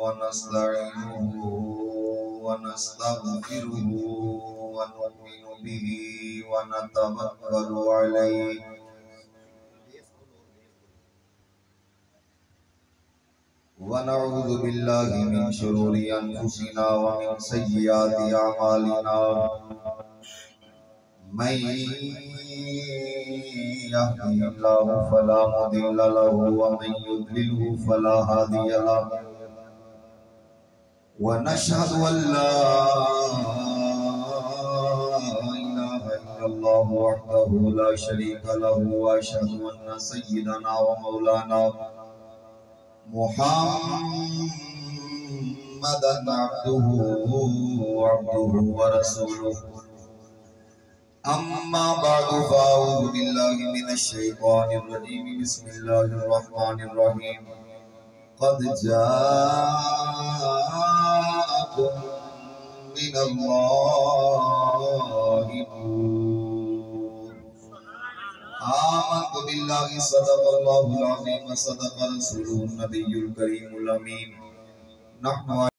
ونستعينه ونستغفره ونؤمن به ونتوكل عليه ونعوذ بالله من شرور أنفسنا ومن سيئات أعمالنا من يهده الله فلا مضل له ومن يضلله فلا هادي له ونشهد أن لا إله إلا الله وحده لا شريك له وأشهد أن سيدنا ومولانا محمدا عبده ورسوله أما بعد فأعوذ بالله من الشيطان الرجيم بسم الله الرحمن الرحيم قد جاءكم من الله نور آمنت بالله صدق الله العظيم وصدق رسوله النبي الكريم الأمين نحن